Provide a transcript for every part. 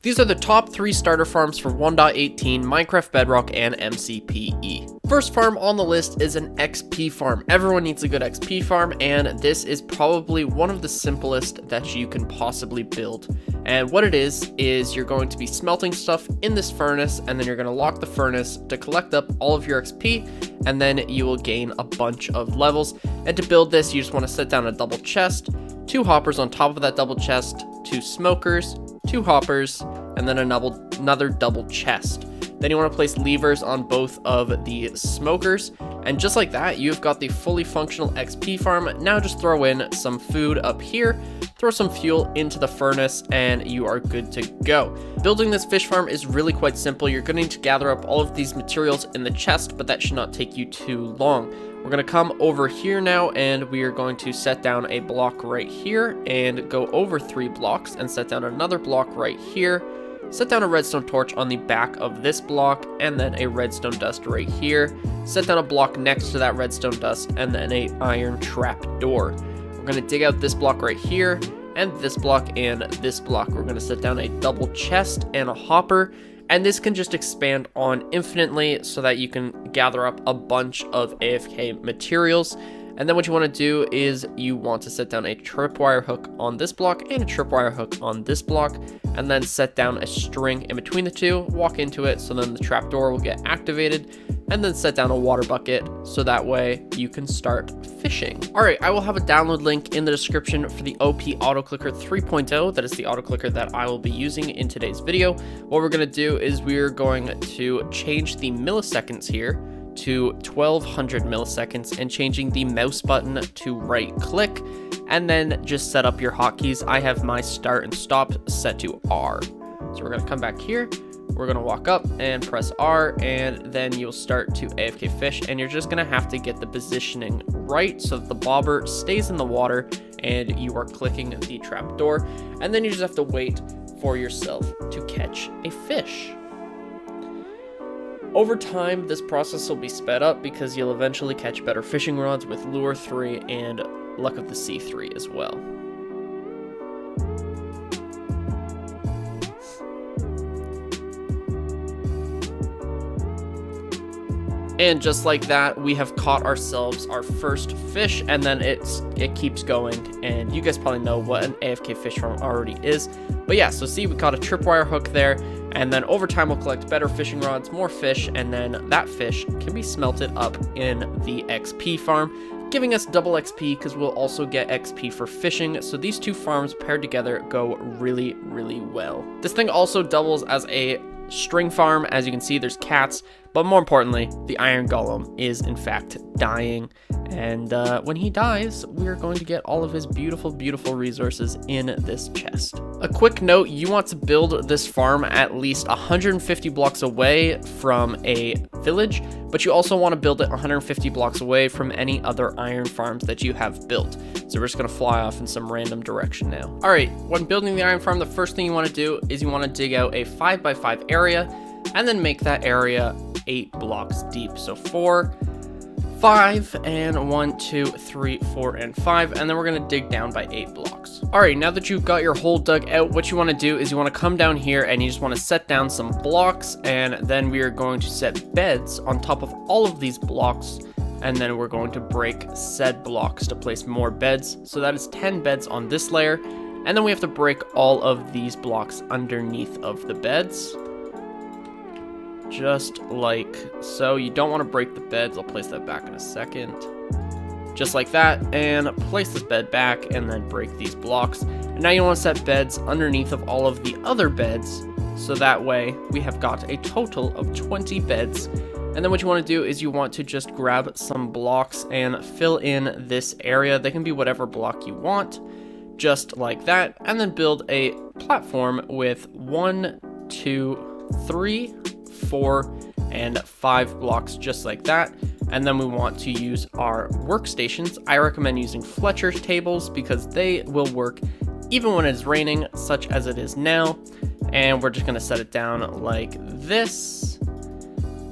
These are the top 3 starter farms for 1.18, Minecraft Bedrock, and MCPE. First farm on the list is an XP farm. Everyone needs a good XP farm, and this is probably one of the simplest that you can possibly build. And what it is you're going to be smelting stuff in this furnace, and then you're going to lock the furnace to collect up all of your XP, and then you will gain a bunch of levels. And to build this, you just want to set down a double chest, 2 hoppers on top of that double chest, 2 smokers, 2 hoppers, and then another double chest. Then you want to place levers on both of the smokers, and just like that, you've got the fully functional XP farm. Now just throw in some food up here, throw some fuel into the furnace, and you are good to go. Building this fish farm is really quite simple. You're going to need to gather up all of these materials in the chest, but that should not take you too long. We're going to come over here now, and we are going to set down a block right here and go over 3 blocks and set down another block right here. Set down a redstone torch on the back of this block, and then a redstone dust right here. Set down a block next to that redstone dust, and then a iron trap door. We're going to dig out this block right here, and this block, and this block. We're going to set down a double chest and a hopper, and this can just expand on infinitely so that you can gather up a bunch of AFK materials. And then what you want to do is you want to set down a tripwire hook on this block and a tripwire hook on this block, and then set down a string in between the two, walk into it, so then the trapdoor will get activated, and then set down a water bucket so that way you can start fishing. Alright, I will have a download link in the description for the OP Auto Clicker 3.0. That is the auto clicker that I will be using in today's video. What we're going to do is we're going to change the milliseconds here to 1200 milliseconds and changing the mouse button to right click, and then just set up your hotkeys. I have my start and stop set to R. So we're going to come back here, we're going to walk up and press R, and then you'll start to AFK fish, and you're just going to have to get the positioning right so that the bobber stays in the water and you are clicking the trapdoor, and then you just have to wait for yourself to catch a fish. Over time, this process will be sped up because you'll eventually catch better fishing rods with Lure 3 and Luck of the Sea 3 as well. And just like that, we have caught ourselves our first fish, and then it keeps going, and you guys probably know what an AFK fish farm already is. But yeah, so see, we caught a tripwire hook there, and then over time we'll collect better fishing rods, more fish, and then that fish can be smelted up in the XP farm, giving us double XP because we'll also get XP for fishing. So these two farms paired together go really, really well. This thing also doubles as a string farm. As you can see, there's cats, but more importantly, the iron golem is in fact dying, and when he dies, we're going to get all of his beautiful, beautiful resources in this chest. A quick note, you want to build this farm at least 150 blocks away from a village, but you also want to build it 150 blocks away from any other iron farms that you have built. So we're just going to fly off in some random direction now. Alright, when building the iron farm, the first thing you want to do is you want to dig out a 5x5 area, and then make that area 8 blocks deep. So 4, 5, and 1, 2, 3, 4, and 5, and then we're going to dig down by 8 blocks. Alright, now that you've got your hole dug out, what you want to do is you want to come down here and you just want to set down some blocks, and then we are going to set beds on top of all of these blocks, and then we're going to break said blocks to place more beds. So that is 10 beds on this layer, and then we have to break all of these blocks underneath of the beds. Just like so. You don't want to break the beds. I'll place that back in a second. Just like that, and place this bed back, and then break these blocks. And now you want to set beds underneath of all of the other beds, so that way we have got a total of 20 beds. And then what you want to do is you want to just grab some blocks and fill in this area. They can be whatever block you want, just like that, and then build a platform with 1, 2, 3, 4, and 5 blocks, just like that. And then we want to use our workstations. I recommend using Fletcher's tables because they will work even when it's raining, such as it is now. And we're just going to set it down like this,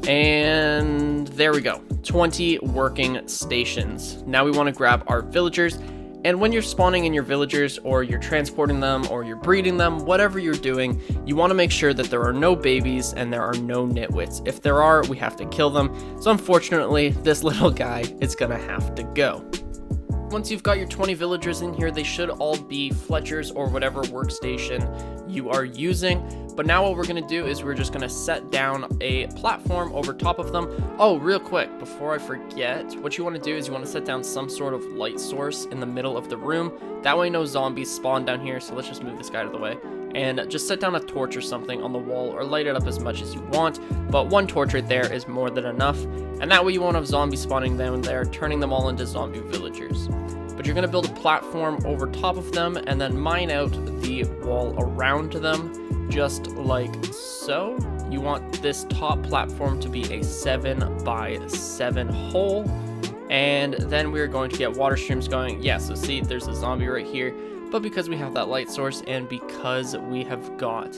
and there we go, 20 working stations. Now we want to grab our villagers, And when you're spawning in your villagers, or you're transporting them, or you're breeding them, whatever you're doing, you want to make sure that there are no babies and there are no nitwits. If there are, we have to kill them. So unfortunately, this little guy is gonna have to go. Once you've got your 20 villagers in here, they should all be Fletcher's or whatever workstation you are using. But now what we're going to do is we're just going to set down a platform over top of them. Oh, real quick, before I forget, what you want to do is you want to set down some sort of light source in the middle of the room. That way no zombies spawn down here. So let's just move this guy out of the way. And just set down a torch or something on the wall, or light it up as much as you want. But one torch right there is more than enough. And that way you won't have zombies spawning down there, turning them all into zombie villagers. But you're going to build a platform over top of them and then mine out the wall around them, just like so. You want this top platform to be a 7 by 7 hole. And then we're going to get water streams going. Yeah, so see, there's a zombie right here. But because we have that light source and because we have got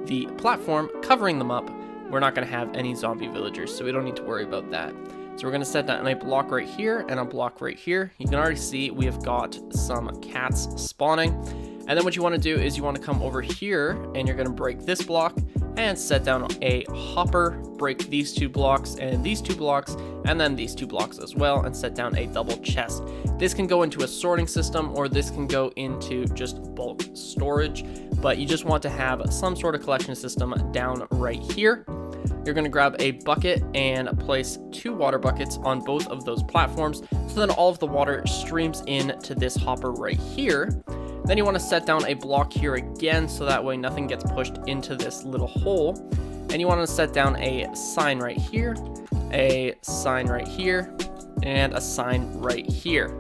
the platform covering them up, we're not going to have any zombie villagers, so we don't need to worry about that. So we're going to set down a block right here and a block right here. You can already see we have got some cats spawning. And then what you want to do is you want to come over here and you're going to break this block and set down a hopper, break these 2 blocks and these 2 blocks, and then these 2 blocks as well, and set down a double chest. This can go into a sorting system, or this can go into just bulk storage, but you just want to have some sort of collection system down right here. You're going to grab a bucket and place 2 water buckets on both of those platforms, so then all of the water streams into this hopper right here. Then you want to set down a block here again, so that way nothing gets pushed into this little hole. And you want to set down a sign right here, a sign right here, and a sign right here.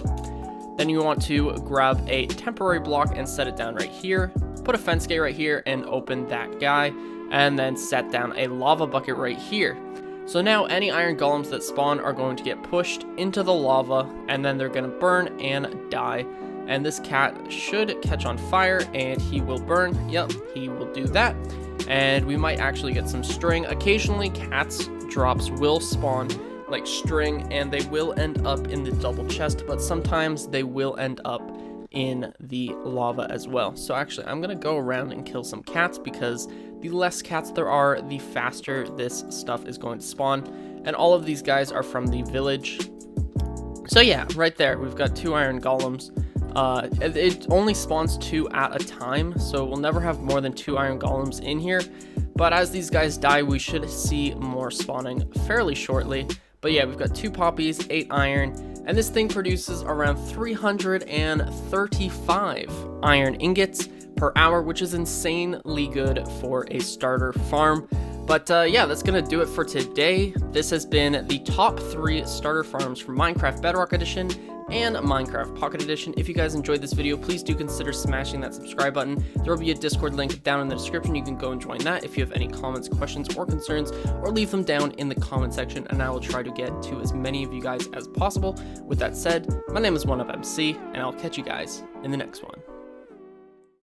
Then you want to grab a temporary block and set it down right here, put a fence gate right here and open that guy, and then set down a lava bucket right here. So now any iron golems that spawn are going to get pushed into the lava, and then they're going to burn and die. And this cat should catch on fire and he will burn. Yep, he will do that. And we might actually get some string. Occasionally cats drops will spawn like string and they will end up in the double chest, but sometimes they will end up in the lava as well. So actually I'm gonna go around and kill some cats, because the less cats there are, the faster this stuff is going to spawn. And all of these guys are from the village. So yeah, right there we've got 2 iron golems. It only spawns 2 at a time, so we'll never have more than 2 iron golems in here. But as these guys die, we should see more spawning fairly shortly. But yeah, we've got 2 poppies, 8 iron, and this thing produces around 335 iron ingots per hour, which is insanely good for a starter farm. But yeah, that's gonna do it for today. This has been the top 3 starter farms for Minecraft Bedrock Edition and Minecraft Pocket Edition. If you guys enjoyed this video, please do consider smashing that subscribe button. There will be a Discord link down in the description. You can go and join that if you have any comments, questions, or concerns, or leave them down in the comment section, and I will try to get to as many of you guys as possible. With that said, my name is 1UpMC, and I'll catch you guys in the next one.